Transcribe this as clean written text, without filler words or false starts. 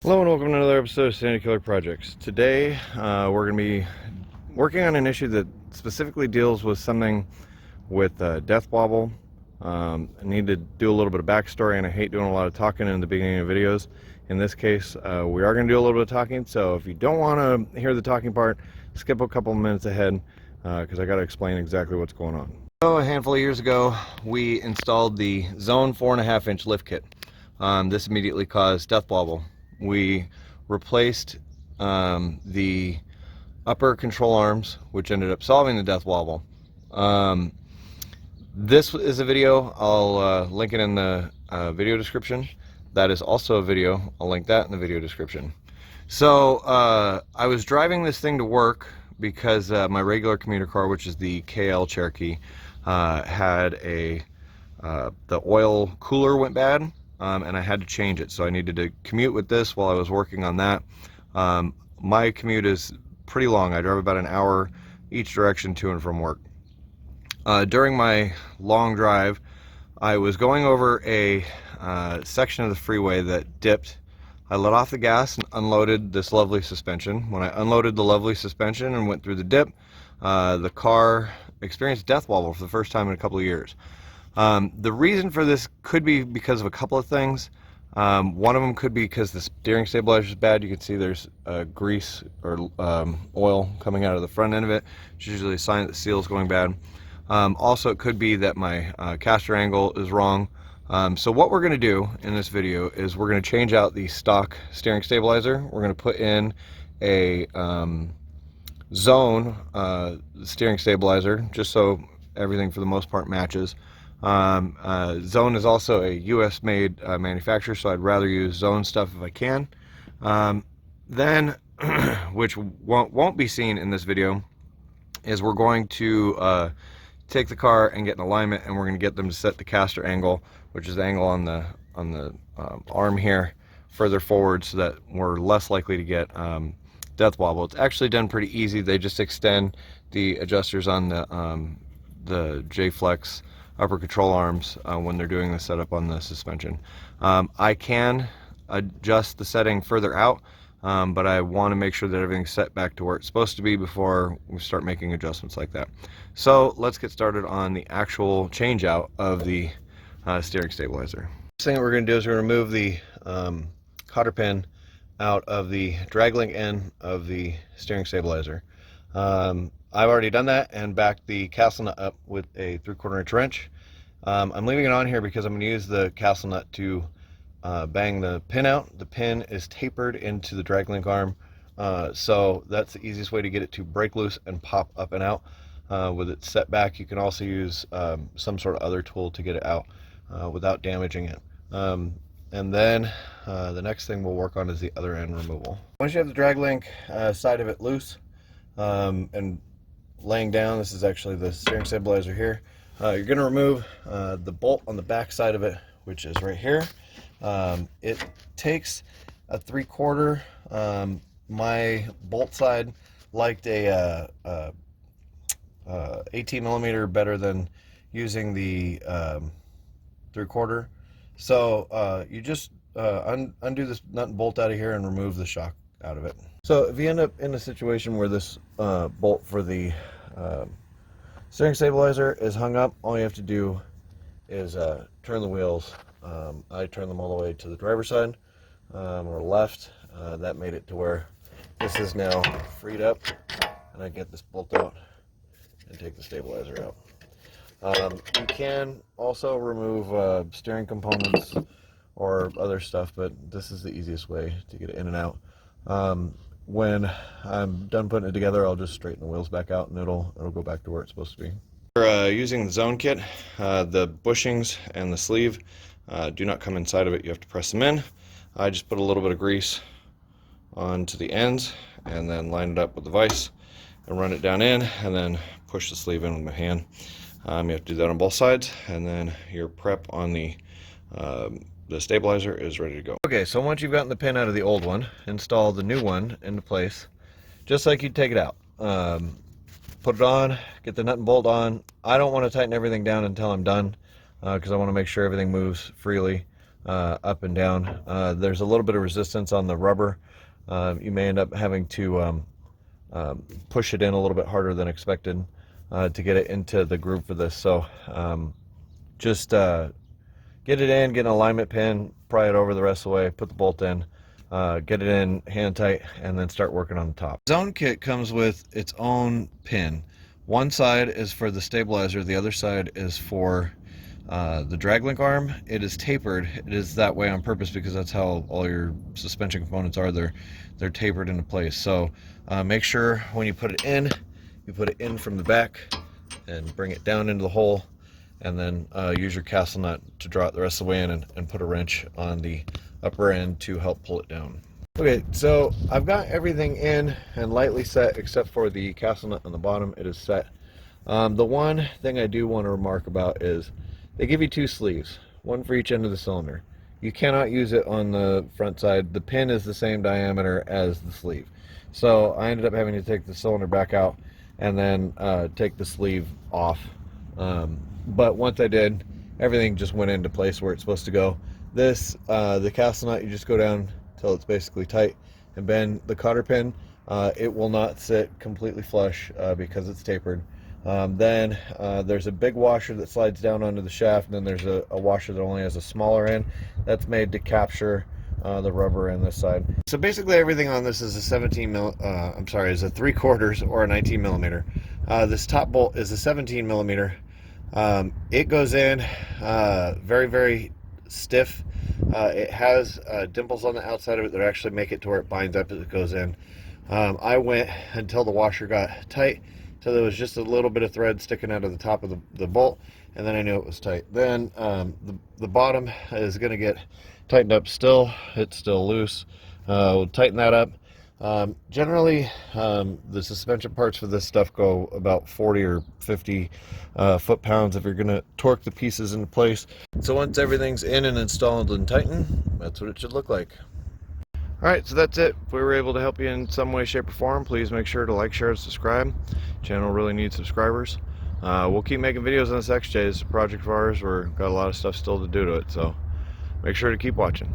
Hello and welcome to another episode of Sandy Killer Projects. Today we're going to be working on an issue that specifically deals with something with death wobble. I need to do a little bit of backstory, and I hate doing a lot of talking in the beginning of videos. In this case, we are going to do a little bit of talking, so if you don't want to hear the talking part, skip a couple of minutes ahead because I got to explain exactly what's going on. So a handful of years ago, we installed the Zone 4.5-inch lift kit. This immediately caused death wobble. We replaced the upper control arms, which ended up solving the death wobble. This is a video, I'll link it in the video description. That is also a video, I'll link that in the video description. So I was driving this thing to work because my regular commuter car, which is the Cherokee, had the oil cooler went bad. And I had to change it, so I needed to commute with this while I was working on that. My commute is pretty long. I drive about an hour each direction to and from work. During my long drive, I was going over a section of the freeway that dipped. I let off the gas and unloaded this lovely suspension. When I unloaded the lovely suspension and went through the dip, the car experienced death wobble for the first time in a couple of years. The reason for this could be because of a couple of things. One of them could be because the steering stabilizer is bad. You can see there's grease or oil coming out of the front end of it, which is usually a sign that the seal is going bad. Also, it could be that my caster angle is wrong. So what we're going to do in this video is we're going to change out the stock steering stabilizer. We're going to put in a Zone steering stabilizer, just so everything for the most part matches. Zone is also a US made manufacturer, so I'd rather use Zone stuff if I can. Then, which won't be seen in this video, is we're going to take the car and get an alignment, and we're going to get them to set the caster angle, which is the angle on the arm here, further forward, so that we're less likely to get death wobble. It's actually done pretty easy. They just extend the adjusters on the J-Flex upper control arms when they're doing the setup on the suspension. I can adjust the setting further out, but I want to make sure that everything's set back to where it's supposed to be before we start making adjustments like that. So let's get started on the actual change out of the steering stabilizer. First thing that we're going to do is we're going to remove the cotter pin out of the drag link end of the steering stabilizer. I've already done that and backed the castle nut up with a 3/4 inch wrench. I'm leaving it on here because I'm going to use the castle nut to bang the pin out. The pin is tapered into the drag link arm, so that's the easiest way to get it to break loose and pop up and out with it set back. You can also use some sort of other tool to get it out without damaging it. And then the next thing we'll work on is the other end removal. Once you have the drag link side of it loose and laying down, this is actually the steering stabilizer here, you're going to remove the bolt on the back side of it, which is right here. It takes a 3/4. My bolt side liked a 18 millimeter better than using the 3/4. So you just undo this nut and bolt out of here and remove the shock out of it. So if you end up in a situation where this bolt for the steering stabilizer is hung up, all you have to do is turn the wheels. I turn them all the way to the driver's side or left. That made it to where this is now freed up, and I get this bolt out and take the stabilizer out. You can also remove steering components or other stuff, but this is the easiest way to get it in and out. When I'm done putting it together, I'll just straighten the wheels back out, and it'll go back to where it's supposed to be. We're using the Zone kit. The bushings and the sleeve do not come inside of it. You have to press them in. I just put a little bit of grease onto the ends and then line it up with the vise and run it down in, and then push the sleeve in with my hand. You have to do that on both sides, and then your prep on the stabilizer is ready to go. Okay, so once you've gotten the pin out of the old one, install the new one into place, just like you'd take it out. Put it on, get the nut and bolt on. I don't want to tighten everything down until I'm done because I want to make sure everything moves freely. up and down. There's a little bit of resistance on the rubber. You may end up having to push it in a little bit harder than expected to get it into the groove for this. So just get it in, get an alignment pin, pry it over the rest of the way, put the bolt in, get it in hand tight, and then start working on the top. Zone kit comes with its own pin. One side is for the stabilizer, the other side is for the drag link arm. It is tapered. It is that way on purpose because that's how all your suspension components are. They're tapered into place. So make sure when you put it in from the back and bring it down into the hole, and then use your castle nut to draw it the rest of the way in, and put a wrench on the upper end to help pull it down. Okay, so I've got everything in and lightly set except for the castle nut on the bottom. It is set. The one thing I do want to remark about is they give you two sleeves, one for each end of the cylinder. You cannot use it on the front side. The pin is the same diameter as the sleeve. So I ended up having to take the cylinder back out and then take the sleeve off. But once I did, everything just went into place where it's supposed to go. This, the castle nut, you just go down till it's basically tight and bend the cotter pin. It will not sit completely flush because it's tapered. Then there's a big washer that slides down onto the shaft, and then there's a washer that only has a smaller end that's made to capture the rubber in this side. So basically everything on this is a 3/4 or a 19 millimeter. This top bolt is a 17 millimeter. It goes in very, very stiff. It has dimples on the outside of it that actually make it to where it binds up as it goes in. I went until the washer got tight, so there was just a little bit of thread sticking out of the top of the bolt, and then I knew it was tight. Then the bottom is going to get tightened up still. It's still loose. We'll tighten that up. Generally, the suspension parts for this stuff go about 40 or 50 foot-pounds if you're going to torque the pieces into place. So once everything's in and installed and tightened, that's what it should look like. Alright, so that's it. If we were able to help you in some way, shape, or form, please make sure to like, share, and subscribe. The channel really needs subscribers. We'll keep making videos on this XJ. It's a project of ours. We've got a lot of stuff still to do to it, so make sure to keep watching.